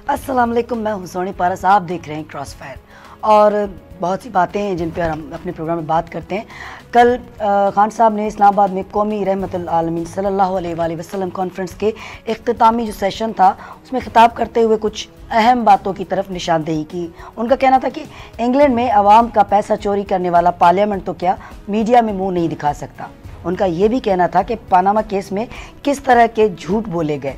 अस्सलाम वालेकुम, मैं हूं सोनी पारस, आप देख रहे हैं क्रॉस फायर। और बहुत सी बातें हैं जिन पर हम अपने प्रोग्राम में बात करते हैं। कल खान साहब ने इस्लामाबाद में कौमी रहमतुल आलमीन सल्लल्लाहु अलैहि वसल्लम कॉन्फ्रेंस के इख्तितामी जो सेशन था उसमें खिताब करते हुए कुछ अहम बातों की तरफ निशानदेही की। उनका कहना था कि इंग्लैंड में अवाम का पैसा चोरी करने वाला पार्लियामेंट तो क्या मीडिया में मुँह नहीं दिखा सकता। उनका ये भी कहना था कि पनामा केस में किस तरह के झूठ बोले गए।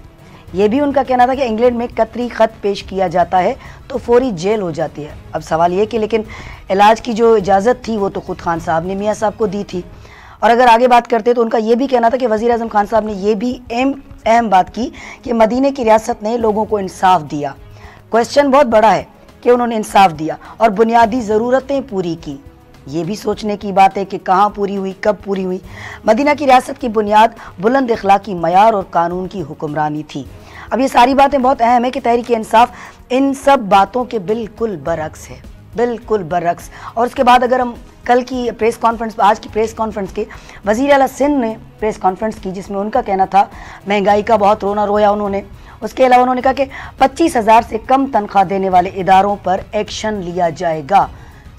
ये भी उनका कहना था कि इंग्लैंड में कतरी ख़त पेश किया जाता है तो फौरी जेल हो जाती है। अब सवाल ये कि लेकिन इलाज की जो इजाज़त थी वो तो खुद खान साहब ने मियाँ साहब को दी थी। और अगर आगे बात करते तो उनका ये भी कहना था कि वज़ीर आज़म खान साहब ने ये भी अहम बात की कि मदीने की रियासत ने लोगों को इंसाफ दिया। क्वेश्चन बहुत बड़ा है कि उन्होंने इंसाफ दिया और बुनियादी ज़रूरतें पूरी की। ये भी सोचने की बात है कि कहाँ पूरी हुई, कब पूरी हुई। मदीना की रियासत की बुनियाद बुलंद अखलाकी मयार और कानून की हुक्मरानी थी। अब ये सारी बातें बहुत अहम है कि तहरीक इंसाफ इन सब बातों के बिल्कुल बरक्स है, बिल्कुल बरक्स। और उसके बाद अगर हम कल की प्रेस कॉन्फ्रेंस, आज की प्रेस कॉन्फ्रेंस के वज़ीर आला सिंध ने प्रेस कॉन्फ्रेंस की जिसमें उनका कहना था महंगाई का बहुत रोना रोया उन्होंने। उसके अलावा उन्होंने कहा कि 25,000 से कम तनख्वाह देने वाले इदारों पर एक्शन लिया जाएगा।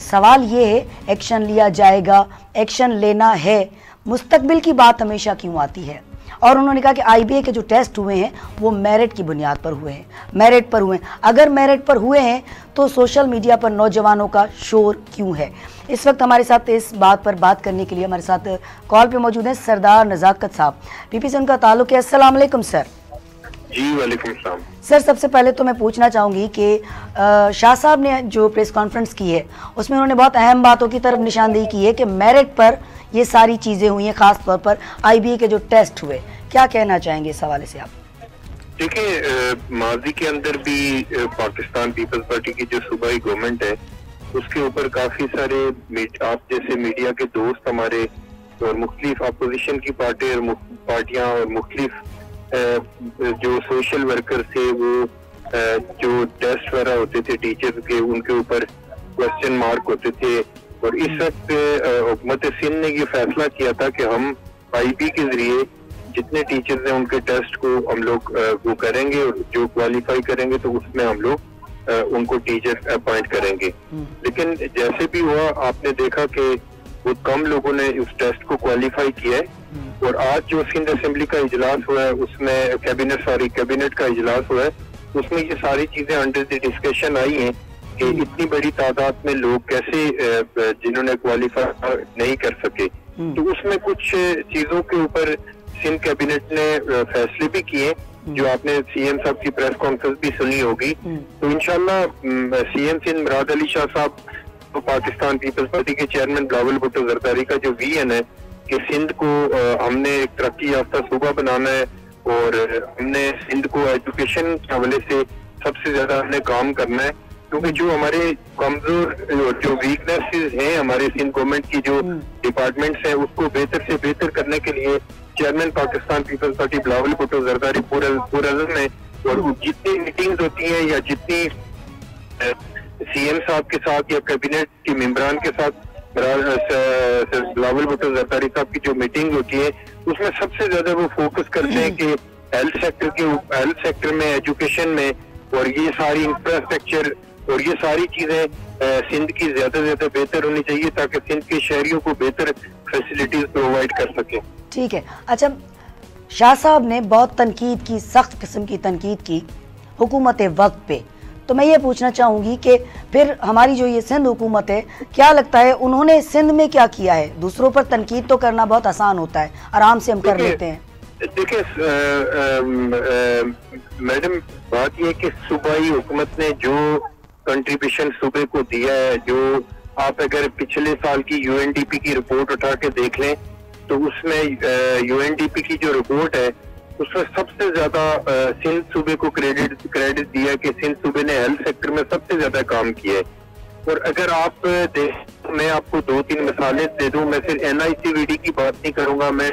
सवाल ये है, एक्शन लिया जाएगा, एक्शन लेना है, मुस्तकबिल की बात हमेशा क्यों आती है। और उन्होंने कहा कि आईबीए के जो टेस्ट हुए हैं वो मेरिट की बुनियाद पर हुए हैं, मेरिट पर हुए हैं। अगर मेरिट पर हुए हैं तो सोशल मीडिया पर नौजवानों का शोर क्यों है। इस वक्त हमारे साथ इस बात पर बात करने के लिए हमारे साथ कॉल पे मौजूद हैं सरदार नज़ाकत साहब, पीपी से उनका ताल्लुक है। अस्सलाम वालेकुम सर। जी वालेकुम सलाम। सर सबसे पहले तो मैं पूछना चाहूँगी कि शाह साहब ने जो प्रेस कॉन्फ्रेंस की है उसमें उन्होंने बहुत अहम बातों की तरफ निशानदेही की है कि मेरिट पर ये सारी चीज़ें हुई हैं, ख़ास तौर पर आईबीए के जो टेस्ट हुए। क्या कहना चाहेंगे इस हवाले से आप? देखिए, माजी के अंदर भी पाकिस्तान पीपल्स पार्टी की जो सूबाई गवर्नमेंट है उसके ऊपर काफ़ी सारे आप जैसे मीडिया के दोस्त हमारे और मुख्तलिफ अपोजिशन की पार्टियाँ और मुख्तलिफ जो सोशल वर्कर थे वो जो टेस्ट वगैरह होते थे टीचर्स के, उनके ऊपर क्वेश्चन मार्क होते थे। और इस वक्त हुकूमत सिंध ने ये फैसला किया था कि हम आईबी के जरिए जितने टीचर्स हैं उनके टेस्ट को हम लोग वो करेंगे और जो क्वालिफाई करेंगे तो उसमें हम लोग उनको टीचर अपॉइंट करेंगे। लेकिन जैसे भी हुआ आपने देखा कि वो कम लोगों ने उस टेस्ट को क्वालिफाई किया है। और आज जो सिंध असेंबली का इजलास हुआ है उसमें कैबिनेट का इजलास हुआ है, उसमें ये सारी चीजें अंडर द डिस्कशन आई हैं कि इतनी बड़ी तादाद में लोग कैसे जिन्होंने क्वालिफाई नहीं कर सके। तो उसमें कुछ चीजों के ऊपर सिंध कैबिनेट ने फैसले भी किए जो आपने सीएम साहब की प्रेस कॉन्फ्रेंस भी सुनी होगी। तो इंशाल्लाह सीएम सिंध मुराद अली शाह साहब तो पाकिस्तान पीपल्स पार्टी के चेयरमैन बिलावल भुट्टो जरदारी का जो विजन है कि सिंध को हमने एक तरक्की याफ्ता सूबा बनाना है और हमने सिंध को एजुकेशन के हवाले से सबसे ज्यादा हमने काम करना है, क्योंकि जो हमारे कमजोर जो वीकनेसेस हैं हमारे सिंध गवर्नमेंट की जो डिपार्टमेंट्स हैं उसको बेहतर से बेहतर करने के लिए चेयरमैन पाकिस्तान पीपल्स पार्टी बिलावल भुट्टो जरदारी पुरअज़्म है। और जितनी मीटिंग्स होती हैं या जितनी सीएम साहब के साथ या कैबिनेट के मेंबरान के साथ बिलावल भुट्टो जरदारी साहब की जो मीटिंग होती है उसमें सबसे ज्यादा वो फोकस करते हैं कि हेल्थ सेक्टर में, एजुकेशन में और ये सारी इंफ्रास्ट्रक्चर और ये सारी चीजें सिंध की ज्यादा से ज्यादा बेहतर होनी चाहिए ताकि सिंध के शहरियों को बेहतर फैसिलिटीज प्रोवाइड कर सके। ठीक है। अच्छा, शाह साहब ने बहुत तनकीद की, सख्त किस्म की तनकीद की हुकूमत वक्त पे। तो मैं ये पूछना चाहूँगी कि फिर हमारी जो ये सिंध हुकूमत है, क्या लगता है उन्होंने सिंध में क्या किया है? दूसरों पर तनकीद तो करना बहुत आसान होता है, आराम से हम कर लेते हैं। देखिए मैडम, बात यह कि सूबाई हुकूमत ने जो कंट्रीब्यूशन सूबे को दिया है, जो आप अगर पिछले साल की यूएनडीपी की रिपोर्ट उठा के देख लें तो उसमें यूएनडीपी की जो रिपोर्ट है उसमें सबसे ज्यादा सिंध सूबे को क्रेडिट दिया कि सिंध सूबे ने हेल्थ सेक्टर में सबसे ज्यादा काम किया है। और अगर आप मैं आपको 2-3 मिसालें दे दूं, मैं सिर्फ एनआईसीवीडी की बात नहीं करूंगा, मैं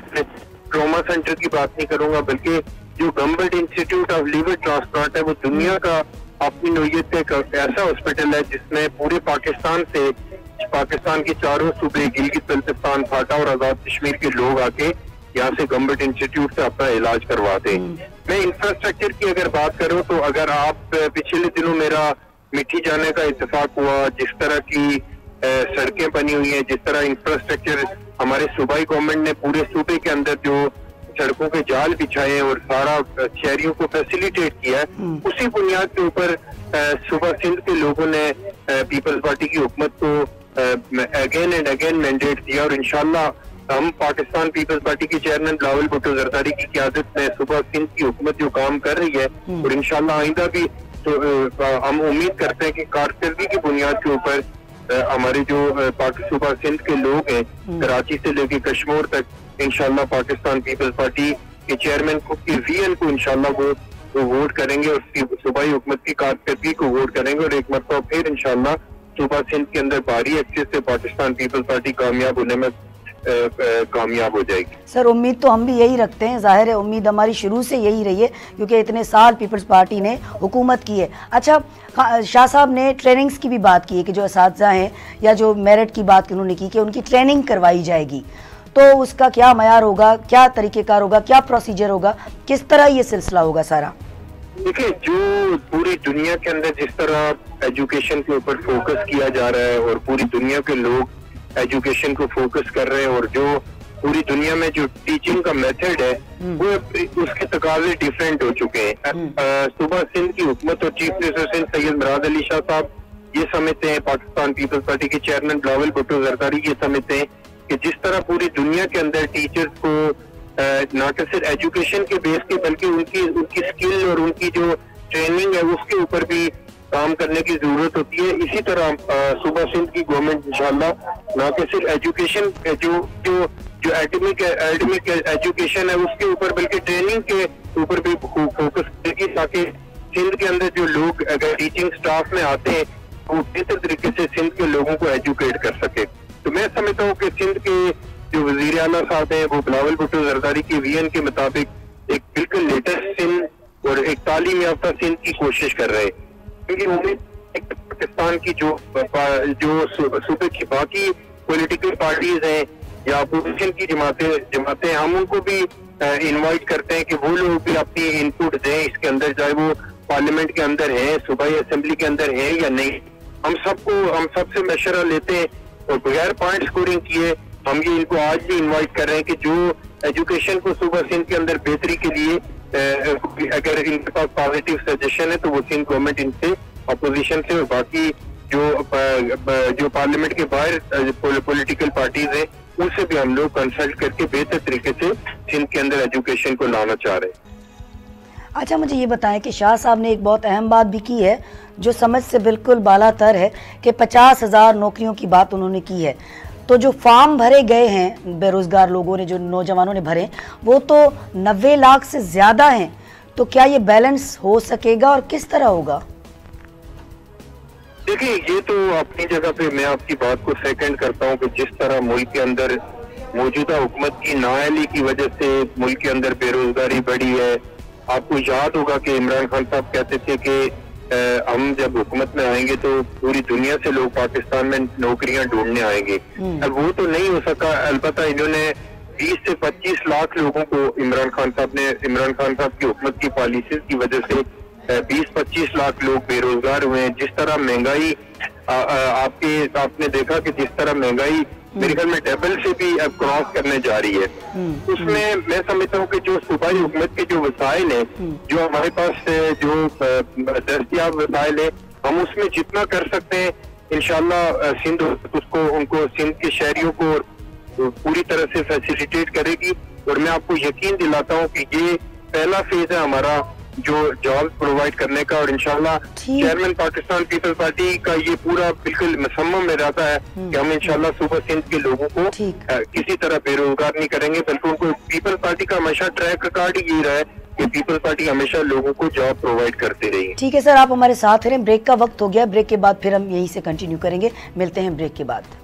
ट्रॉमा सेंटर की बात नहीं करूंगा, बल्कि जो government institute of liver transplant है वो दुनिया का अपनी नोयत का एक ऐसा हॉस्पिटल है जिसमें पूरे पाकिस्तान से, पाकिस्तान के चारों सूबे, गिलगित बल्तिस्तान, फाटा और आजाद कश्मीर के लोग आके यहाँ से गवर्नमेंट इंस्टीट्यूट से अपना इलाज करवाते हैं। मैं इंफ्रास्ट्रक्चर की अगर बात करूं तो अगर आप पिछले दिनों मेरा मिठी जाने का इत्तेफाक हुआ, जिस तरह की सड़कें बनी हुई हैं, जिस तरह इंफ्रास्ट्रक्चर हमारे सूबाई गवर्नमेंट ने पूरे सूबे के अंदर जो सड़कों के जाल बिछाए हैं और सारा शहरियों को फैसिलिटेट किया है, उसी बुनियाद के ऊपर सूबा सिंध के लोगों ने पीपल्स पार्टी की हुकूमत को अगेन एंड अगेन मैंडेट दिया और इंशाल्लाह हम पाकिस्तान पीपल्स पार्टी के चेयरमैन बिलावल भुट्टो जरदारी की क़यादत में सूबा सिंध की हुकूमत जो काम कर रही है और इंशाल्लाह आइंदा भी तो हम उम्मीद करते हैं कि कारकर्दगी की बुनियाद के ऊपर हमारे जो सूबा सिंध के लोग हैं कराची से लेकर कश्मीर तक इंशाल्लाह पाकिस्तान पीपल्स पार्टी के चेयरमैन को की वीएन को इंशाल्लाह वो वोट करेंगे और सूबाई हुकूमत की कारकर्दगी को वोट करेंगे और एक मरतबा फिर इंशाल्लाह सूबा सिंध के अंदर भारी एक्सेस से पाकिस्तान पीपल्स पार्टी कामयाब होने में कामयाब हो जाएगी। सर उम्मीद तो हम भी यही रखते हैं, जाहिर है उम्मीद हमारी शुरू से यही रही है क्योंकि इतने साल पीपल्स पार्टी ने हुकूमत की है। अच्छा, शाह साहब ने ट्रेनिंग्स की भी बात की है कि जो असातिज़ा हैं या जो मेरिट की बात उन्होंने की कि उनकी ट्रेनिंग करवाई जाएगी, तो उसका क्या मयार होगा, क्या तरीक़ेकार होगा, क्या प्रोसीजर होगा, किस तरह ये सिलसिला होगा सारा? देखिए, जो पूरी दुनिया के अंदर जिस तरह एजुकेशन के ऊपर फोकस किया जा रहा है और पूरी दुनिया के लोग एजुकेशन को फोकस कर रहे हैं और जो पूरी दुनिया में जो टीचिंग का मेथड है वो उसके तकाजे डिफरेंट हो चुके हैं। सूबा सिंध की हुकूमत और चीफ मिनिस्टर सिंध सैयद मुराद अली शाह साहब ये समझते हैं, पाकिस्तान पीपल्स पार्टी के चेयरमैन बिलावल भुट्टो जरदारी ये समझते हैं कि जिस तरह पूरी दुनिया के अंदर टीचर्स को न सिर्फ एजुकेशन के बेस के बल्कि उनकी स्किल और उनकी जो ट्रेनिंग है उसके ऊपर भी काम करने की जरूरत होती है। इसी तरह सूबा सिंध की गवर्नमेंट इंशाल्लाह न कि सिर्फ एजुकेशन जो एकेडमिक एजुकेशन है उसके ऊपर बल्कि ट्रेनिंग के ऊपर भी फोकस करेगी ताकि सिंध के अंदर जो लोग अगर टीचिंग स्टाफ में आते हैं तो वो बेहतर तरीके से सिंध के लोगों को एजुकेट कर सके। तो मैं समझता हूँ कि सिंध के जो वजीर आला साहब हैं वो बिलावल भुट्टो जरदारी की वीएन के मुताबिक एक बिल्कुल लेटेस्ट सिंध और एक तालीम याफ्ता सिंध की कोशिश कर रहे हैं क्योंकि उम्मीद पाकिस्तान की जो सूबे की बाकी पॉलिटिकल पार्टीज हैं या अपोजिशन की जमातें हम उनको भी इनवाइट करते हैं कि वो लोग भी अपनी इनपुट दें इसके अंदर, चाहे वो पार्लियामेंट के अंदर है, सूबाई असेंबली के अंदर है या नहीं। हम सबसे मशवरा लेते हैं और बगैर पॉइंट स्कोरिंग किए हम ये इनको आज भी इन्वाइट कर रहे हैं कि जो एजुकेशन को सूबा सिंध के अंदर बेहतरी के लिए अगर इनके पास पॉजिटिव सजेशन है तो वो सिंध गवर्नमेंट इनसे अपोजिशन से और बाकी जो पार्लियामेंट के बाहर पॉलिटिकल पार्टीज हैं उनसे भी हम लोग कंसल्ट करके बेहतर तरीके से सिंध के अंदर एजुकेशन को लाना चाह रहे हैं। अच्छा, मुझे ये बताएं कि शाह साहब ने एक बहुत अहम बात भी की है जो समझ से बिल्कुल बालातर है कि 50,000 नौकरियों की बात उन्होंने की है। तो जो फॉर्म भरे गए हैं बेरोज़गार लोगों ने, जो नौजवानों ने भरे, वो तो 90 लाख से ज़्यादा हैं। तो क्या ये बैलेंस हो सकेगा और किस तरह होगा? देखिए, ये तो अपनी जगह पे मैं आपकी बात को सेकंड करता हूँ कि जिस तरह मुल्क के अंदर मौजूदा हुकूमत की नाअहली की वजह से मुल्क के अंदर बेरोजगारी बढ़ी है। आपको याद होगा कि इमरान खान साहब कहते थे कि हम जब हुकूमत में आएंगे तो पूरी दुनिया से लोग पाकिस्तान में नौकरियां ढूंढने आएंगे। अब वो तो नहीं हो सका। अलबत्ता इन्होंने 20 से 25 लाख लोगों को इमरान खान साहब की हुकूमत की पॉलिसीज की वजह से 20-25 लाख लोग बेरोजगार हुए हैं। जिस तरह महंगाई आपने देखा कि जिस तरह महंगाई मेरे ख्याल में डबल से भी अब क्रॉस करने जा रही है। उसमें मैं समझता हूँ कि जो सूबाई हुकूमत के जो वसाइल है, जो हमारे पास जो दस्तयाब वसाइल है, हम उसमें जितना कर सकते हैं इंशाल्लाह सिंध उनको सिंध के शहरियों को पूरी तरह से फैसिलिटेट करेगी। और मैं आपको यकीन दिलाता हूँ कि ये पहला फेज है हमारा जो जॉब प्रोवाइड करने का और इंशाल्लाह चेयरमैन पाकिस्तान पीपल्स पार्टी का ये पूरा बिल्कुल मुसम्मम इरादा है कि हम इंशाल्लाह सूबा सिंध के लोगों को किसी तरह बेरोजगार नहीं करेंगे, बल्कि उनको पीपल्स पार्टी का हमेशा ट्रैक रिकॉर्ड ही ये रहा है कि पीपल्स पार्टी हमेशा लोगों को जॉब प्रोवाइड करते रही। ठीक है सर, आप हमारे साथ रहें। ब्रेक का वक्त हो गया, ब्रेक के बाद फिर हम यहीं से कंटिन्यू करेंगे। मिलते हैं ब्रेक के बाद।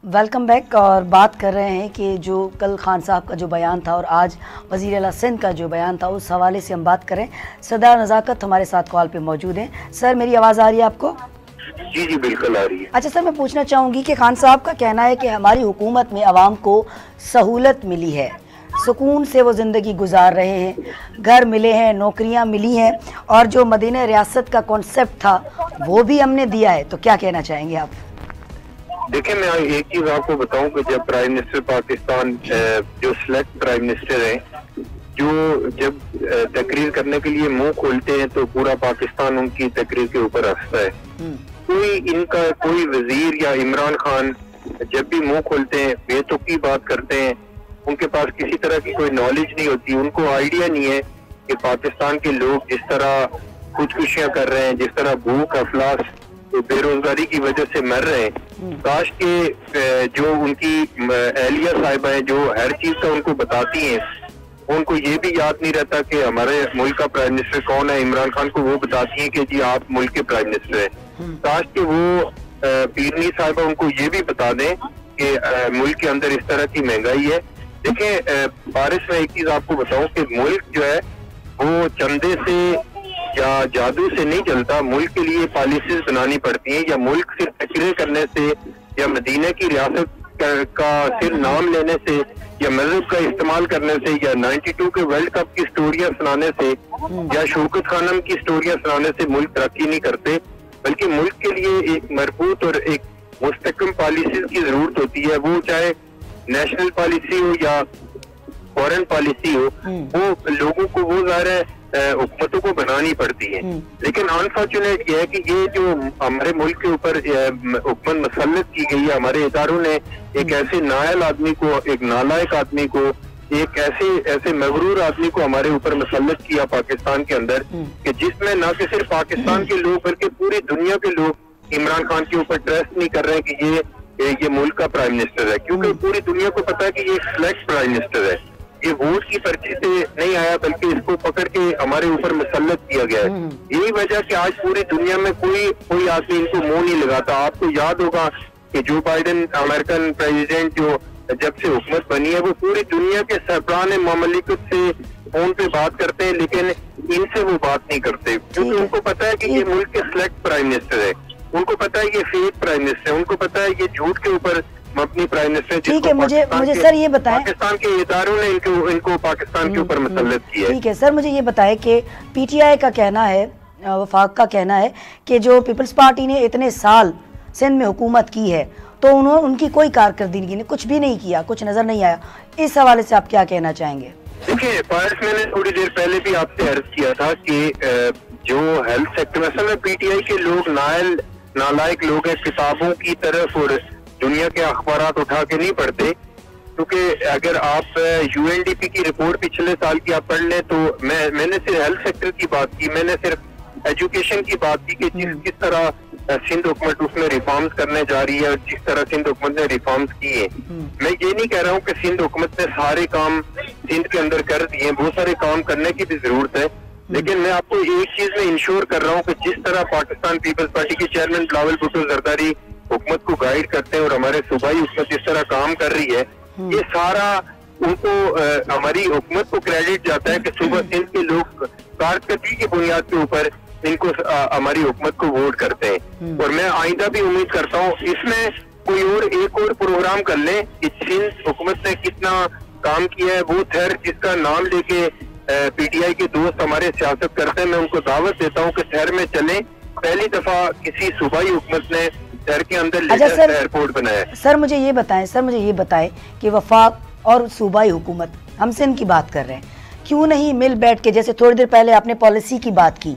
Welcome back. और बात कर रहे हैं कि जो कल खान साहब का जो बयान था और आज वज़ीर आला सिंध का जो बयान था उस हवाले से हम बात करें। सरदार नज़ाकत हमारे साथ कॉल पे मौजूद हैं। सर, मेरी आवाज़ आ रही है आपको? जी जी बिल्कुल आ रही है। अच्छा सर, मैं पूछना चाहूँगी कि खान साहब का कहना है कि हमारी हुकूमत में आवाम को सहूलत मिली है, सुकून से वो ज़िंदगी गुजार रहे हैं, घर मिले हैं, नौकरियां मिली हैं, और जो मदीना रियासत का कॉन्सेप्ट था वो भी हमने दिया है। तो क्या कहना चाहेंगे आप? देखिए, मैं एक चीज आपको बताऊं कि जब प्राइम मिनिस्टर पाकिस्तान जो सिलेक्ट प्राइम मिनिस्टर हैं, जो जब तकरीर करने के लिए मुंह खोलते हैं तो पूरा पाकिस्तान उनकी तकरीर के ऊपर हंसता है। कोई वजीर या इमरान खान जब भी मुंह खोलते हैं बेतुकी बात करते हैं, उनके पास किसी तरह की कोई नॉलेज नहीं होती, उनको आइडिया नहीं है कि पाकिस्तान के लोग जिस तरह खुदकुशियां कर रहे हैं, जिस तरह भूख अफलास बेरोजगारी की वजह से मर रहे हैं। काश के जो उनकी एहलिया साहिबा है जो हर चीज का उनको बताती हैं, उनको ये भी याद नहीं रहता कि हमारे मुल्क का प्राइम मिनिस्टर कौन है। इमरान खान को वो बताती है कि जी आप मुल्क के प्राइम मिनिस्टर हैं। काश के वो पीरनी साहिबा उनको ये भी बता दें कि मुल्क के अंदर इस तरह की महंगाई है। देखिए बारिश में एक चीज आपको बताऊं कि मुल्क जो है वो चंदे से या जादू से नहीं चलता। मुल्क के लिए पॉलिसीज बनानी पड़ती हैं, या मुल्क सिर्फ तकरीर करने से या मदीना की रियासत का सिर्फ नाम लेने से या मजहब का इस्तेमाल करने से या 92 के वर्ल्ड कप की स्टोरियां सुनाने से या शौकत खानम की स्टोरियां सुनाने से मुल्क तरक्की नहीं करते, बल्कि मुल्क के लिए एक मजबूत और एक मुस्तकम पॉलिसीज की जरूरत होती है। वो चाहे नेशनल पॉलिसी हो या फॉरेन पॉलिसी हो, वो लोगों को वो ज़ाहिर है हुकूमतों को बनानी पड़ती है। लेकिन अनफॉर्चुनेट ये है कि ये जो हमारे मुल्क के ऊपर हुकूमत मसल्लत की गई है, हमारे इदारों ने एक ऐसे नायल आदमी को, एक नालायक आदमी को, एक ऐसे मगरूर आदमी को हमारे ऊपर मसल्लत किया पाकिस्तान के अंदर, कि जिसमें न कि सिर्फ पाकिस्तान के लोग बल्कि पूरी दुनिया के लोग इमरान खान के ऊपर ट्रस्ट नहीं कर रहे हैं कि ये मुल्क का प्राइम मिनिस्टर है, क्योंकि पूरी दुनिया को पता है कि ये सिलेक्ट प्राइम मिनिस्टर है। ये वोट की पर्ची से नहीं आया, बल्कि इसको पकड़ के हमारे ऊपर मुसल्लत किया गया है। यही वजह कि आज पूरी दुनिया में कोई आदमी इनको मुंह नहीं लगाता। आपको याद होगा कि जो बाइडेन अमेरिकन प्रेसिडेंट जो जब से हुकूमत बनी है, वो पूरी दुनिया के सरबराह ममलिकत से फोन पे बात करते हैं, लेकिन इनसे वो बात नहीं करते, क्योंकि उनको पता है कि ये मुल्क के सिलेक्ट प्राइम मिनिस्टर है, उनको पता है ये फेक प्राइम मिनिस्टर है, उनको पता है ये झूठ के ऊपर अपनी प्राइम मिनिस्टर। ठीक है, मुझे सर ये बताएं, पाकिस्तान के इदारों ने इनको पाकिस्तान के ऊपर मुसल्लत किया है। ठीक है सर, मुझे ये बताएं कि पीटीआई का कहना है, वफाक का कहना है कि जो पीपल्स पार्टी ने इतने साल सिंध में हुकूमत की है तो उनकी कोई कारकर्दगी ने कुछ भी नहीं किया, कुछ नजर नहीं आया। इस हवाले से आप क्या कहना चाहेंगे? देखिए पारस, मैंने थोड़ी देर पहले भी आपसे अर्ज किया था कि जो हेल्थ सेक्टर में असल में पीटीआई के लोग नालायक लोग हैं, किताबों की तरफ और दुनिया के अखबारात उठा के नहीं पढ़ते। क्योंकि अगर आप यूएनडीपी की रिपोर्ट पिछले साल की आप पढ़ लें तो मैंने सिर्फ हेल्थ सेक्टर की बात की, मैंने सिर्फ एजुकेशन की बात की कि किस तरह सिंध हुकूमत उसमें रिफॉर्म्स करने जा रही है और जिस तरह सिंध हुकूमत ने रिफॉर्म्स किए। मैं ये नहीं कह रहा हूँ कि सिंध हुकूमत ने सारे काम सिंध के अंदर कर दिए, बहुत सारे काम करने की भी जरूरत है, लेकिन मैं आपको एक चीज में इंश्योर कर रहा हूँ कि जिस तरह पाकिस्तान पीपल्स पार्टी के चेयरमैन बिलावल भुट्टो जरदारी हुकूमत को गाइड करते हैं और हमारे सूबाई हुकूमत इस तरह काम कर रही है, ये सारा उनको हमारी हुकूमत को क्रेडिट जाता है कि सुबह सिंध के लोग कारकर्दगी की बुनियाद के ऊपर इनको हमारी हुकूमत को वोट करते हैं। और मैं आइंदा भी उम्मीद करता हूँ इसमें कोई एक और प्रोग्राम कर लें कि सिंध हुकूमत ने कितना काम किया है। वो थर जिसका नाम लेके पीटीआई के दोस्त हमारे सियासत करते हैं, मैं उनको दावत देता हूँ कि शहर में चलें। पहली दफा किसी सूबाई हुकूमत ने शहर के अंदर लेकर एयरपोर्ट बनाया। सर मुझे ये बताएं कि वफाक और सूबाई हुकूमत, हम सिंध की बात कर रहे हैं, क्यों नहीं मिल बैठ के, जैसे थोड़ी देर पहले आपने पॉलिसी की बात की,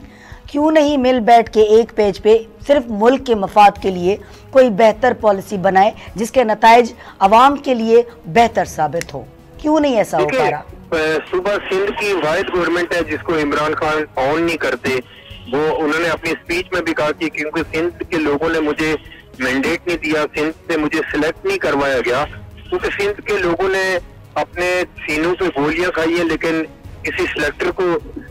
क्यों नहीं मिल बैठ के एक पेज पे सिर्फ मुल्क के मफाद के लिए कोई बेहतर पॉलिसी बनाए जिसके नताइज अवाम के लिए बेहतर साबित हो? क्यों नहीं ऐसा हो पा रहा? सुबह सिंध की वाहिद गवर्नमेंट है जिसको इमरान खान ऑन नहीं करते। वो उन्होंने अपनी स्पीच में भी कहा कि क्योंकि सिंध के लोगों ने मुझे मैंडेट नहीं दिया, सिंध से मुझे सिलेक्ट नहीं करवाया गया, क्योंकि सिंध के लोगों ने अपने सीनों पे गोलियां खाई है, लेकिन किसी सिलेक्टर को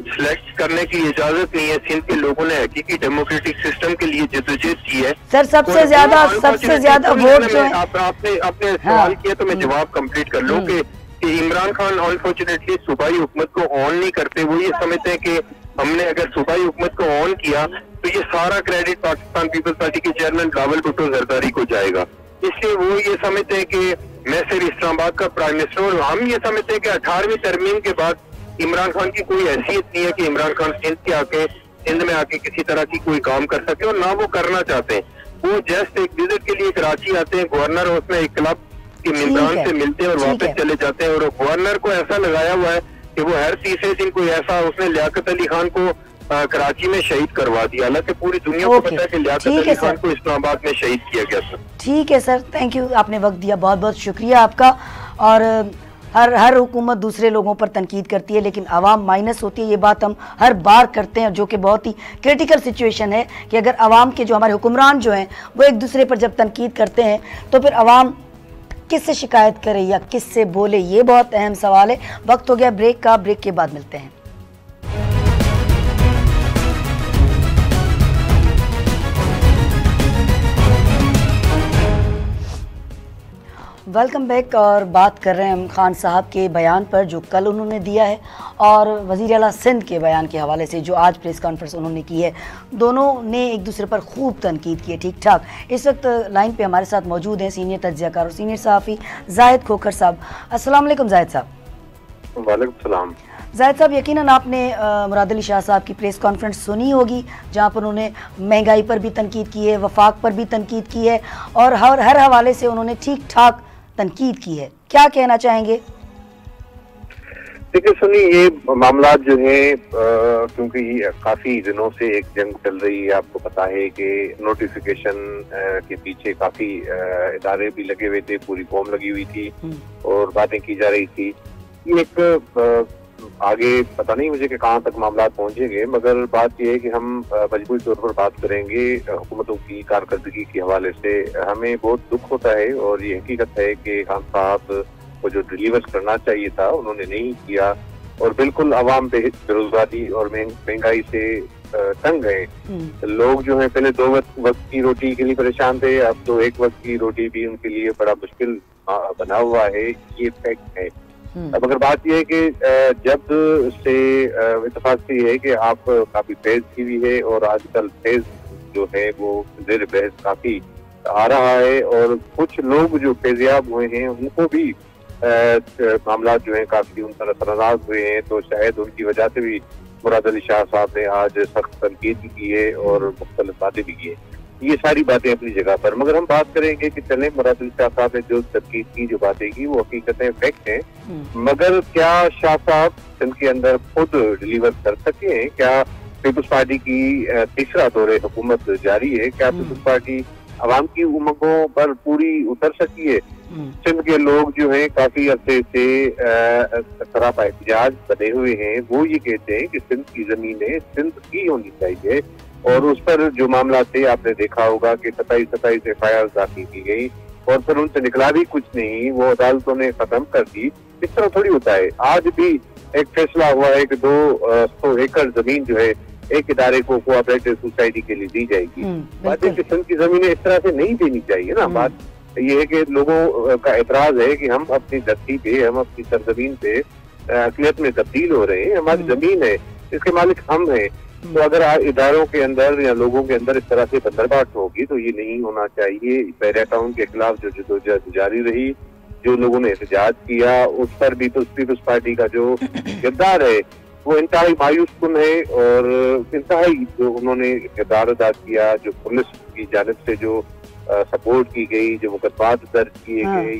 सिलेक्ट करने की इजाजत नहीं है। सिंध के लोगों ने हकीकी डेमोक्रेटिक सिस्टम के लिए जद्दोजहद की है। सर सबसे ज्यादा वोट जो है, आपने सवाल किया तो मैं जवाब कंप्लीट कर लूं कि इमरान खान अनफॉर्चुनेटली सूबाई हुकूमत को ऑन नहीं करते। वो ये समझते हैं कि हमने अगर सूबाई हुकूमत को ऑन किया तो ये सारा क्रेडिट पाकिस्तान पीपल्स पार्टी के चेयरमैन बिलावल भुट्टो जरदारी को जाएगा। इसलिए वो ये समझते हैं कि मैं सिर्फ इस्लामाबाद का प्राइम मिनिस्टर हूँ, और हम ये समझते हैं कि 18वीं तरमीम के बाद इमरान खान की कोई हैसियत नहीं है कि इमरान खान सिंध में आके किसी तरह की कोई काम कर सके, और ना वो करना चाहते हैं। वो जस्ट एक विजिट के लिए कराची आते हैं, गवर्नर हाउस में एक क्लब के मेंबरान से मिलते हैं और वापस चले जाते हैं। और गवर्नर को ऐसा लगाया हुआ है कि वो हर तीसरे दिन कोई ऐसा, उसने लियाकत अली खान को कराची में शहीद करवा दिया, हालांकि पूरी दुनिया को पता है कि लियाकत अली खान को इस्लामाबाद में शहीद किया गया था। ठीक है सर, थैंक यू, आपने वक्त दिया, बहुत बहुत शुक्रिया आपका। और हर हुकूमत दूसरे लोगों पर तनकीद करती है, लेकिन आवाम माइनस होती है, ये बात हम हर बार करते हैं, जो कि बहुत ही क्रिटिकल सिचुएशन है कि अगर आवाम के जो हमारे हुक्मरान जो हैं वो एक दूसरे पर जब तनकीद करते हैं तो फिर आवाम किससे शिकायत करे या किससे बोले, ये बहुत अहम सवाल है। वक्त हो गया ब्रेक का, ब्रेक के बाद मिलते हैं। Welcome back. और बात कर रहे हैं हम खान साहब के बयान पर जो कल उन्होंने दिया है, और वज़ीर आला सिंध के बयान के हवाले से जो आज प्रेस कॉन्फ्रेंस उन्होंने की है। दोनों ने एक दूसरे पर खूब तनकीद की है, ठीक ठाक। इस वक्त लाइन पे हमारे साथ मौजूद हैं सीनियर तज्ज़ियाकार और सीनियर सहाफ़ी जाहिद खोखर साहब। अस्सलाम वालेकुम जाहिद साहब। वालेकुम सलाम। जाहिद साहब, यकीनन आपने मुराद अली शाह साहब की प्रेस कॉन्फ्रेंस सुनी होगी, जहां पर उन्होंने महंगाई पर भी तनकीद की है, वफाक पर भी तनकीद की है, और हर हवाले से उन्होंने ठीक ठाक तनकीद की है। क्या कहना चाहेंगे? देखिए सुनिए, ये मामला जो है क्योंकि काफी दिनों से एक जंग चल रही है, आपको पता है कि नोटिफिकेशन के पीछे काफी इदारे भी लगे हुए थे, पूरी कौम लगी हुई थी और बातें की जा रही थी। ये एक आगे पता नहीं मुझे कि कहाँ तक मामला पहुंचेंगे, मगर बात यह है कि हम मजबूरी तौर पर बात करेंगे हुकूमतों की कारकर्दगी के हवाले से। हमें बहुत दुख होता है और ये हकीकत है कि खान साहब को जो डिलीवर करना चाहिए था उन्होंने नहीं किया, और बिल्कुल अवाम बेरोजगारी और महंगाई से तंग है। लोग जो है पहले 2 वक्त की रोटी के लिए परेशान थे, अब तो 1 वक्त की रोटी भी उनके लिए बड़ा मुश्किल बना हुआ है, ये फैक्ट है। अब अगर बात यह है कि जब से इत्तेफाक से ये है कि आप काफी फेज की भी है, और आजकल फेज जो है वो ज़ेर बहस काफी आ रहा है, और कुछ लोग जो फेजियाब हुए हैं उनको भी मामला जो है काफी उन पर असरअंदाज हुए हैं, तो शायद उनकी वजह से भी मुराद अली शाह साहब ने आज सख्त तनकीद भी की है और मुख्तलिफ बातें भी की है। ये सारी बातें अपनी जगह पर, मगर हम बात करेंगे कि चले मुराद अली शाह साहब ने जो तनकीद की, जो बातें की, वो हकीकतें फैक्ट हैं, मगर क्या शाह साहब सिंध के अंदर खुद डिलीवर कर सके हैं? क्या पीपल्स पार्टी की तीसरा दौरे हुकूमत जारी है? क्या पीपल्स पार्टी आवाम की उमंगों पर पूरी उतर सकी है? सिंध के लोग जो हैं काफी अरसे से सरापा एहतजाज बने हुए हैं, वो ये कहते हैं कि सिंध की जमीनें सिंध की होनी चाहिए, और उस पर जो मामला थे आपने देखा होगा कि 27 FIR दाखिल की गई और फिर उनसे निकला भी कुछ नहीं, वो अदालतों ने खत्म कर दी। इस तरह थोड़ी होता है। आज भी एक फैसला हुआ है कि 200 एकड़ जमीन जो है एक इदारे को कोऑपरेटिव सोसाइटी के लिए दी जाएगी। बात है कि सिंध की जमीनें इस तरह से नहीं देनी चाहिए ना। बात ये है कि लोगों का एतराज है कि हम अपनी धरती पे, हम अपनी सरजमीन पे अकलियत में तब्दील हो रहे हैं, हमारी जमीन है, इसके मालिक हम हैं। तो अगर इदारों के अंदर या लोगों के अंदर इस तरह से बंदरबाट होगी तो ये नहीं होना चाहिए। पैरा टाउन के खिलाफ जो जदोजहद जारी रही, जो लोगों ने एहतजाज किया, उस पर भी पीपल्स पार्टी का जो किरदार है वो इंतहाई मायूस कुन है, और इंतहाई जो उन्होंने किरदार अदा किया, जो पुलिस की जानिब से जो सपोर्ट की गई, जो मुकदमात दर्ज किए गए,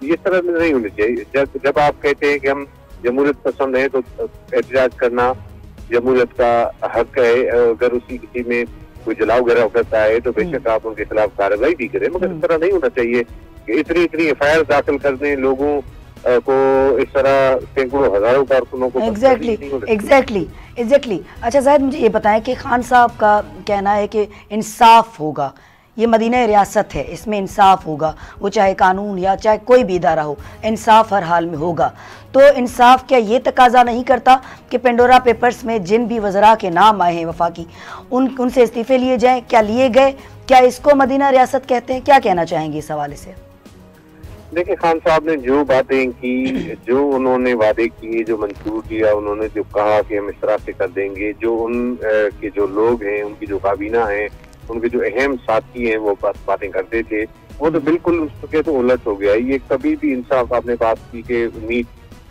ये तरह नहीं होनी चाहिए। जब आप कहते हैं कि हम जमहूरियत पसंद है तो एहतजाज करना जमहूरियत का हक है, अगर उसी किसी में कोई जलाव गिराव करता है तो बेशक आप उनके खिलाफ कार्रवाई भी करें, मगर इस तरह नहीं होना चाहिए कि इतनी FIR दाखिल करने लोगों को इस तरह सैकड़ों हजारों कारकुनों को। एग्जैक्टली। अच्छा जाहिद, मुझे ये बताएं कि खान साहब का कहना है कि इंसाफ होगा, ये मदीना रियासत है, इसमें इंसाफ होगा, वो चाहे कानून या चाहे कोई भी इदारा हो, इंसाफ हर हाल में होगा। तो इंसाफ क्या ये तकाजा नहीं करता कि पेंडोरा पेपर्स में जिन भी वज़रा के नाम आए हैं वफाकी, उनसे इस्तीफे लिए जाएं? क्या लिए गए? क्या इसको मदीना रियासत कहते हैं? क्या कहना चाहेंगे इस हवाले से? देखिए, खान साहब ने जो बातें की, जो उन्होंने वादे किए, जो मंजूर किया, उन्होंने जो कहा कि हम इस तरह से कर देंगे, जो के जो लोग हैं, उनकी जो काबीना है, उनके जो अहम साथी हैं, वो बातें करते थे, वो तो बिल्कुल उसके तो उलट हो गया। ये कभी भी इंसाफ आपने बात की कि उम्मीद,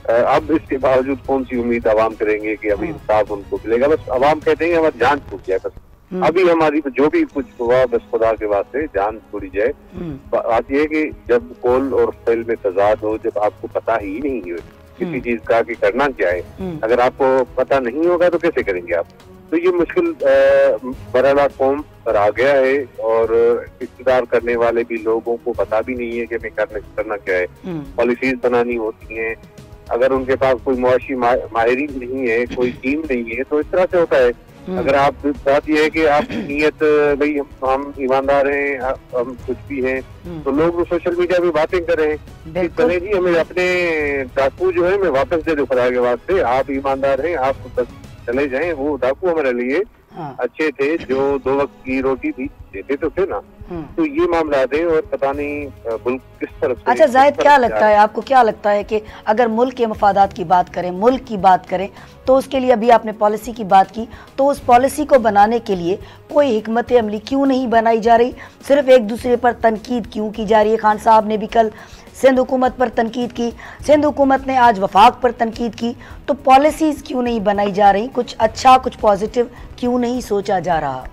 अब इसके बावजूद कौन सी उम्मीद आवाम करेंगे कि अब इंसाफ उनको मिलेगा। बस आवाम कहते हैं हमारी जान छूट जाए, बस अभी हमारी जो भी कुछ हुआ बस खुदा के वास्ते जान छोड़ी जाए। बात यह है कि जब कौल और फेल में तजाद हो, जब आपको पता ही नहीं है किसी चीज का कि करना क्या है, अगर आपको पता नहीं होगा तो कैसे करेंगे आप? तो ये मुश्किल बरला कौम पर आ गया है, और इख्तियार करने वाले भी लोगों को पता भी नहीं है कि हमें करना क्या है। पॉलिसीज बनानी होती हैं, अगर उनके पास कोई मुआशी माहिरी नहीं है, कोई टीम नहीं है, तो इस तरह से होता है। अगर आप, बात यह है कि आप नीयत भाई हम ईमानदार हैं, हम कुछ भी हैं, तो लोग सोशल मीडिया पे बातें कर रहे हैं, चले जी हमें अपने डाकू जो है मैं वापस दे दो खुदा के वास्ते, आप ईमानदार हैं, आप बस चले जाएं। वो डाकू हमारे लिए अच्छे थे, जो 2 वक्त की रोटी भी देते तो थे ना। तो ये मामला है, और पता नहीं मुल्क किस तरफ से। अच्छा जाहिद, क्या लगता है आपको, क्या लगता है कि अगर मुल्क के मफादात की बात करें, मुल्क की बात करें, तो उसके लिए अभी आपने पॉलिसी की बात की, तो उस पॉलिसी को बनाने के लिए कोई हिकमत अमली क्यों नहीं बनाई जा रही? सिर्फ एक दूसरे पर तनकीद क्यों की जा रही है? खान साहब ने भी कल सिंध हुकूमत पर तनकीद की, सिंध हुकूमत ने आज वफाक पर तनकीद की, तो पॉलिसीज़ क्यों नहीं बनाई जा रही? कुछ अच्छा, कुछ पॉजिटिव क्यों नहीं सोचा जा रहा?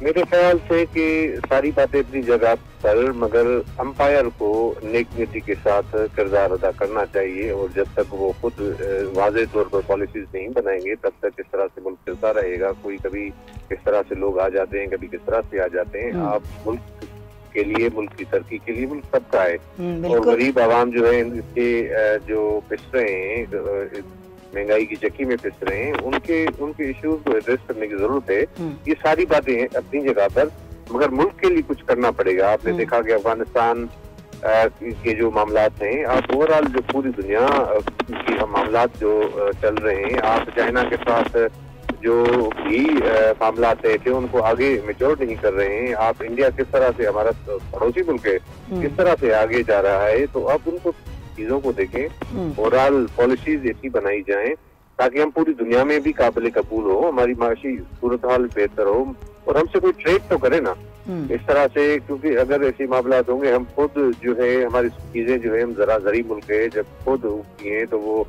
मेरे ख्याल से कि सारी बातें अपनी जगह पर, मगर अंपायर को नेक नीति के साथ किरदार अदा करना चाहिए, और जब तक वो खुद वाज़ेह तौर पर पॉलिसीज नहीं बनाएंगे, तब तक इस तरह से मुल्क चलता रहेगा। कोई कभी किस तरह से लोग आ जाते हैं, कभी किस तरह से आ जाते हैं। आप मुल्क के लिए, मुल्क की तरक्की के लिए, मुल्क सबका है, और गरीब आवाम जो है इसके जो पिस रहे हैं, महंगाई की चक्की में पिस रहे हैं, उनके इश्यूज को एड्रेस करने की जरूरत है। ये सारी बातें हैं अपनी जगह पर, मगर मुल्क के लिए कुछ करना पड़ेगा। आपने देखा कि अफगानिस्तान के जो मामलात हैं, आप ओवरऑल जो पूरी दुनिया की मामलात जो चल रहे हैं, आप चाइना के साथ जो भी मामला तय थे उनको आगे मेच्योर नहीं कर रहे हैं। आप इंडिया किस तरह से, हमारा पड़ोसी मुल्क है, किस तरह से आगे जा रहा है, तो आप उनको चीजों को देखें। ओवरऑल पॉलिसीज ऐसी बनाई जाएं ताकि हम पूरी दुनिया में भी काबिल कबूल हो, हमारी माशी सूरत हाल बेहतर हो, और हमसे कोई ट्रेड तो करे ना इस तरह से। क्योंकि अगर ऐसी मामला होंगे, हम खुद जो है, हमारी चीजें जो है, हम जरी मुल्क है, जब खुद उगती हैं तो वो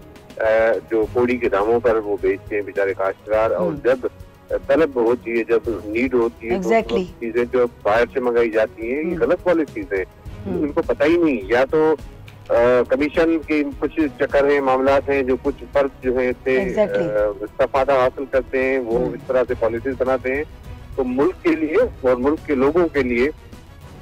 जो कोड़ी के दामों पर वो बेचते हैं बेचारे काश्तकार, और जब तलब होती है, जब नीड होती है, तो चीजें जो बाहर से मंगाई जाती हैं, ये गलत पॉलिसीज है, इनको पता ही नहीं। या तो कमीशन के कुछ चक्कर हैं, मामलात हैं, जो कुछ फर्क जो है इससे फायदा हासिल करते हैं, वो इस तरह से पॉलिसीज बनाते हैं। तो मुल्क के लिए और मुल्क के लोगों के लिए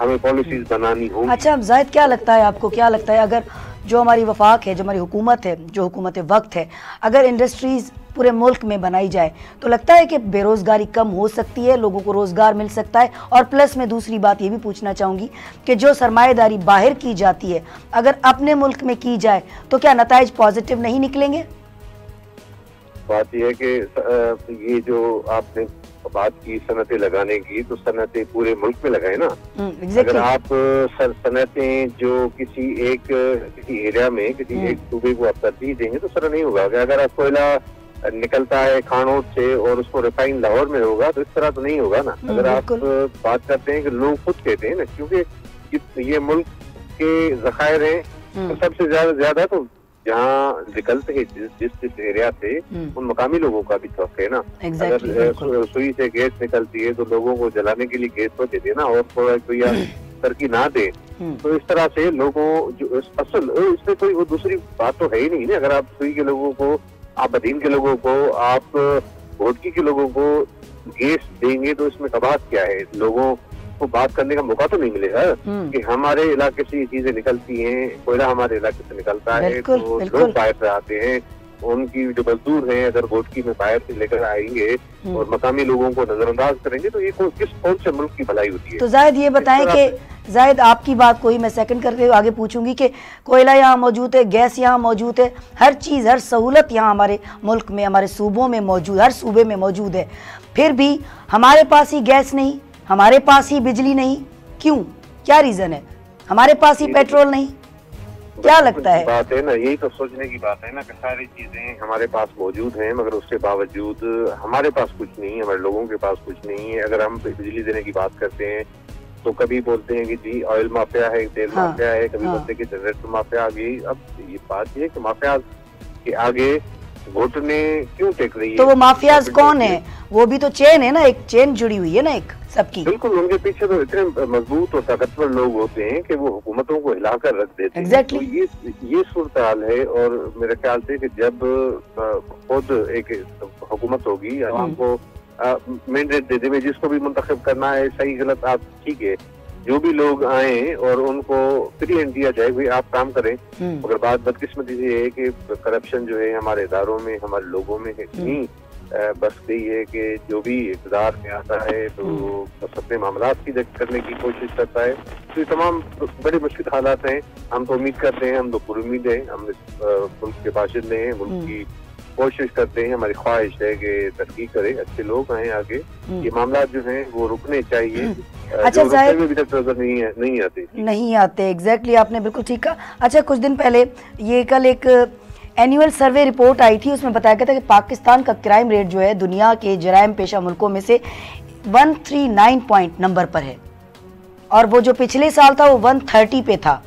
हमें पॉलिसीज बनानी होगी। अच्छा जाहिद, क्या लगता है आपको, क्या लगता है अगर जो हमारी वफाक है, जो हमारी हुकूमत है, जो हुकूमत वक्त है, अगर इंडस्ट्रीज़ पूरे मुल्क में बनाई जाए तो लगता है कि बेरोज़गारी कम हो सकती है, लोगों को रोज़गार मिल सकता है? और प्लस में दूसरी बात ये भी पूछना चाहूँगी कि जो सरमाएदारी बाहर की जाती है, अगर अपने मुल्क में की जाए तो क्या नताइज पॉजिटिव नहीं निकलेंगे? बात यह है कि ये जो आपने बात की सनतें लगाने की, तो सनतें पूरे मुल्क में लगाए ना। अगर आप सनतें जो किसी एरिया में, किसी एक सूबे को आप तरजीह देंगे तो सर नहीं होगा। अगर आप कोयला निकलता है खानों से और उसको रिफाइन लाहौर में होगा, तो इस तरह तो नहीं होगा ना। अगर आप बात करते हैं कि लोग खुद कहते हैं ना, क्योंकि ये मुल्क के जखायर हैं, तो सबसे ज्यादा तो जहाँ निकलते हैं जिस एरिया से, उन मकामी लोगों का भी हक है ना। अगर सुई से गैस निकलती है तो लोगों को जलाने के लिए गैस तो दे देना, और थोड़ा तरक्की ना दे। तो इस तरह से लोगों जो असल इसमें कोई वो दूसरी बात तो है ही नहीं। अगर आप सुई के लोगों को, आप बदीन के लोगों को, आप भोटकी के लोगों को गैस देंगे तो इसमें कबात क्या है? लोगों को बात करने का मौका तो नहीं मिलेगा कि हमारे इलाके से ये चीजें निकलती हैं, कोयला हमारे इलाके से निकलता है, तो लोग बाहर से आते हैं, उनकी जो मजदूर हैं अगर भोटकी में बाहर से लेकर आएंगे और मकामी लोगों को नजरअंदाज करेंगे, तो ये कौन से मुल्क की भलाई होती है? तो जाहिद ये बताएं कि जाहिद आपकी बात को ही मैं सेकंड करके आगे पूछूंगी कि कोयला यहाँ मौजूद है, गैस यहाँ मौजूद है, हर चीज़, हर सहूलत यहाँ हमारे मुल्क में, हमारे सूबों में मौजूद, हर सूबे में मौजूद है, फिर भी हमारे पास ही गैस नहीं, हमारे पास ही बिजली नहीं, क्यों? क्या रीज़न है? हमारे पास ही पेट्रोल नहीं, क्या लगता है? बात है ना, यही तो सोचने की बात है ना कि सारी चीजें हमारे पास मौजूद हैं मगर उसके बावजूद हमारे पास कुछ नहीं है, हमारे लोगों के पास कुछ नहीं है। अगर हम बिजली देने की बात करते हैं तो कभी बोलते हैं कि जी ऑयल माफिया है, तेल माफिया है, कभी बोलते हैं कि जनरेटर माफिया आ गई। अब ये बात ये है कि माफिया के आगे घुटने क्यों टेक रही है? तो वो माफियाज कौन है? वो भी तो चेन है ना, एक चेन जुड़ी हुई है ना एक सबकी। बिल्कुल, उनके पीछे तो इतने मजबूत और ताकतवर लोग होते हैं कि वो हुकूमतों को हिलाकर रख देते हैं। Exactly. तो ये सूरत हाल है। और मेरे ख्याल से कि जब खुद एक हुकूमत होगी, आवाम को मैंडेट दे देवे, जिसको भी मुंतखब करना है, सही गलत आप ठीक है, जो भी लोग आए और उनको फ्री हैंड दिया जाए, भाई आप काम करें। मगर बात बदकिस्मती से है कि करप्शन जो है हमारे इदारों में, हमारे लोगों में इतनी बस गई है कि जो भी इक़्तिदार में आता है तो बस अपने मामला सीधे करने की कोशिश करता है। तो ये तमाम बड़े मुश्किल हालात हैं। हम तो उम्मीद करते हैं, हम तो पुरुम्मीद हैं, हम मुल्क के बाशिंदे हैं, मुल्क की कोशिश करते हैं, हमारी ख्वाहिश है कि तरक्की करे, अच्छे लोग आए आगे। ये मामला जो हैं वो रुकने चाहिए। अच्छा जाहिद, भी नजर नहीं आते। एग्जैक्टली, आपने बिल्कुल ठीक कहा। अच्छा, कुछ दिन पहले ये कल एक एनुअल सर्वे रिपोर्ट आई थी, उसमें बताया गया था कि पाकिस्तान का क्राइम रेट जो है दुनिया के जराइम पेशा मुल्कों में से 139 पॉइंट नंबर पर है, और वो जो पिछले साल था वो 130 पे था।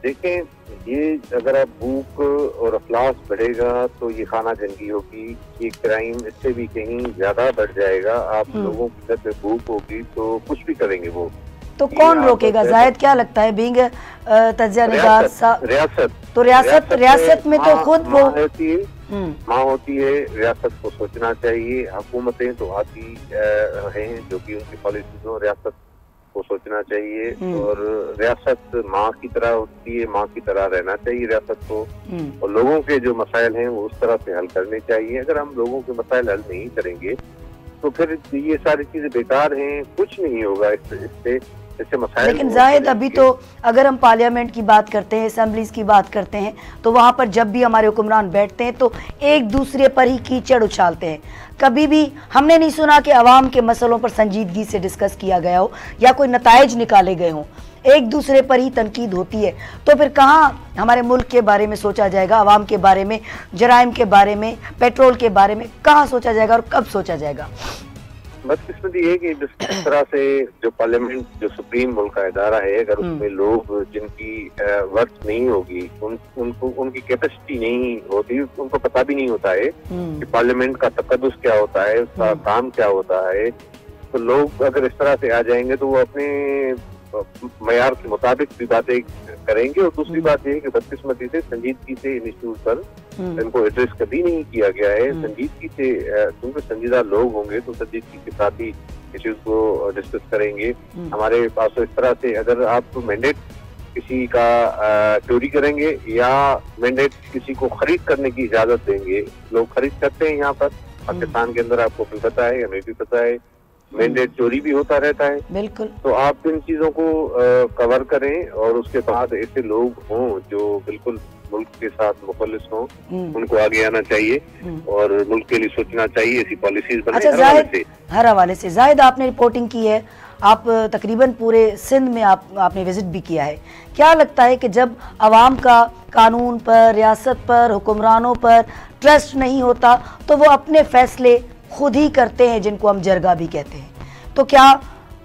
देखें, ये अगर आप भूख और अफलास बढ़ेगा तो ये खाना जंगी होगी, ये क्राइम इससे भी कहीं ज्यादा बढ़ जाएगा। आप लोगों की घर पे भूख होगी तो कुछ भी करेंगे वो, तो कौन रोकेगा? जाहिद, क्या लगता है बीइंग तज्जिया निगार रियासत, तो रियासत में तो खुद वो माँ होती है। रियासत को सोचना चाहिए। हुकूमतें तो आती हैं जो कि उनकी पॉलिसीज हो, रियासत को सोचना चाहिए। और रियासत माँ की तरह होती है, माँ की तरह रहना चाहिए रियासत को। और लोगों के जो मसाइल हैं वो उस तरह से हल करने चाहिए। अगर हम लोगों के मसाइल हल नहीं करेंगे तो फिर ये सारी चीजें बेकार हैं, कुछ नहीं होगा इससे मसाइल। लेकिन जाहिद, अभी तो अगर हम पार्लियामेंट की बात करते हैं, असेंबलीज की बात करते हैं, तो वहाँ पर जब भी हमारे हुक्मरान बैठते हैं तो एक दूसरे पर ही कीचड़ उछालते हैं। कभी भी हमने नहीं सुना कि अवाम के मसलों पर संजीदगी से डिस्कस किया गया हो या कोई नताइज निकाले गए हों। एक दूसरे पर ही तनकीद होती है। तो फिर कहाँ हमारे मुल्क के बारे में सोचा जाएगा, अवाम के बारे में, जराइम के बारे में, पेट्रोल के बारे में कहाँ सोचा जाएगा और कब सोचा जाएगा? बदकिस्मती है कि जिस तरह से जो पार्लियामेंट, जो सुप्रीम मुल्क का इदारा है, अगर उसमें लोग जिनकी वर्क नहीं होगी, उनको उनकी कैपेसिटी नहीं होती, उनको पता भी नहीं होता है कि पार्लियामेंट का तकद्दुस क्या होता है, उसका काम क्या होता है, तो लोग अगर इस तरह से आ जाएंगे तो वो अपने मयार के मुताबिक भी बातें करेंगे। और दूसरी बात यह है कि बदकिस्मती से संजीदगी से इन इश्यूज पर इनको एड्रेस कभी नहीं किया गया है। संजीदगी से, क्योंकि संजीदा लोग होंगे तो संजीदगी के साथ ही इश्यूज को डिस्कस करेंगे। हमारे पास तो इस तरह से अगर आप मैंडेट किसी का चोरी करेंगे या मैंडेट किसी को खरीद करने की इजाजत देंगे, लोग खरीद करते हैं यहाँ पर पाकिस्तान के अंदर, आपको भी पता है, हमें भी पता है, मैंडेट चोरी भी होता रहता है। बिल्कुल। तो आप इन चीजों को कवर करें और उसके बाद ऐसे लोग हों जो बिल्कुल मुल्क के साथ मुखलिस हों, उनको आगे आना चाहिए और मुल्क के लिए सोचना चाहिए, ऐसी पॉलिसीज बने। अच्छा, हर हवाले से जाहिद, आपने रिपोर्टिंग की है, आप तकरीबन पूरे सिंध में आपने विजिट भी किया है। क्या लगता है कि जब आवाम का कानून पर, रियासत पर, हुक्मरानों पर ट्रस्ट नहीं होता तो वो अपने फैसले खुद ही करते हैं, जिनको हम जरगा भी कहते हैं, तो क्या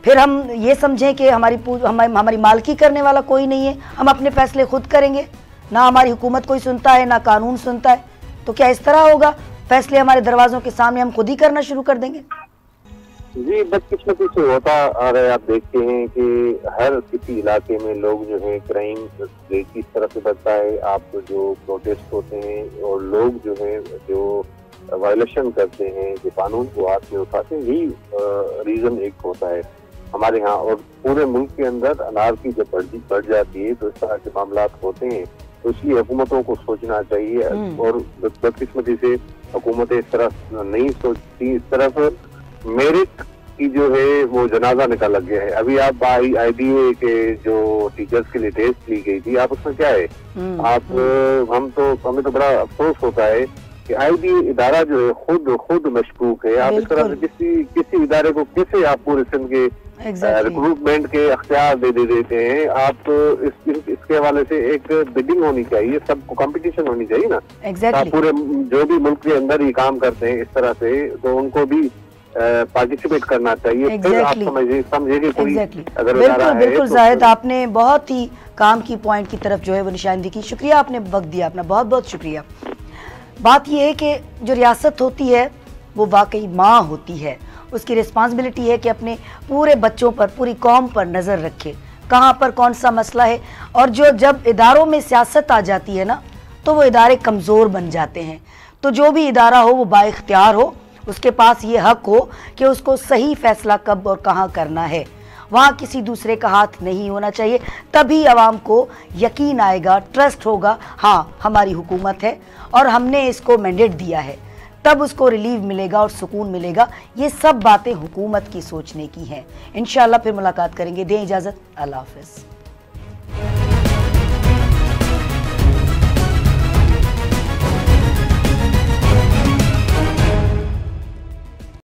फिर हम ये समझें कि हमारी मालकी करने वाला कोई नहीं है, हम अपने फैसले खुद करेंगे, ना हमारी हुकूमत कोई सुनता है, ना कानून सुनता है, तो क्या इस तरह होगा? फैसले हमारे दरवाजों के सामने हम खुद ही करना शुरू कर देंगे? जी, बदकिस्मती से होता आ रहा है। आप देखते हैं कि हर किसी इलाके में लोग जो है क्राइम किस तरह से बढ़ता है। आप जो प्रोटेस्ट होते हैं और लोग जो है जो वायलेशन करते हैं, जो कानून को हाथ में उठाते हैं, यही रीजन एक होता है हमारे यहाँ। और पूरे मुल्क के अंदर अनारकी जब बढ़ जाती है तो इस तरह के मामला होते हैं। तो इसलिए हुकूमतों को सोचना चाहिए। और बदकिस्मती से हुकूमतें इस तरह नहीं सोचती। इस तरफ मेरिट की जो है वो जनाजा निकाला गया है। अभी आप IBA के जो टीचर्स के लिए टेस्ट ली गई थी, आप उसमें क्या है, हमें तो बड़ा अफसोस होता है कि IBA इदारा जो है खुद मशकूक है। आप इस तरह से किसी इदारे को कैसे आप पूरे सिंध के रिक्रूटमेंट के अख्तियार दे देते हैं आप, तो इसके हवाले से एक बिडिंग होनी चाहिए, सबको कंपटीशन होनी चाहिए ना। एग्जैक्टली पूरे जो भी मुल्क के अंदर ही काम करते हैं इस तरह से, तो उनको भी पार्टिसिपेट करना चाहिए। फिर आप समझिए कि कोई अगर बिल्कुल जाहिद, आपने बहुत ही काम की पॉइंट की तरफ जो है वो निशानदेही की। शुक्रिया, आपने वक्त दिया, अपना बहुत बहुत शुक्रिया। बात यह है कि जो रियासत होती है वो वाकई माँ होती है, उसकी रिस्पॉन्सिबिलिटी है कि अपने पूरे बच्चों पर, पूरी कौम पर नज़र रखे, कहाँ पर कौन सा मसला है। और जो जब इदारों में सियासत आ जाती है ना, तो वो इदारे कमज़ोर बन जाते हैं। तो जो भी इदारा हो वो बाइख्तियार हो, उसके पास ये हक हो कि उसको सही फैसला कब और कहाँ करना है, वहाँ किसी दूसरे का हाथ नहीं होना चाहिए। तभी आवाम को यकीन आएगा, ट्रस्ट होगा, हाँ हमारी हुकूमत है और हमने इसको मैंडेट दिया है, तब उसको रिलीफ मिलेगा और सुकून मिलेगा। ये सब बातें हुकूमत की सोचने की हैं। इंशाअल्लाह फिर मुलाकात करेंगे। दें इजाज़त, अल्लाह हाफ़िज़।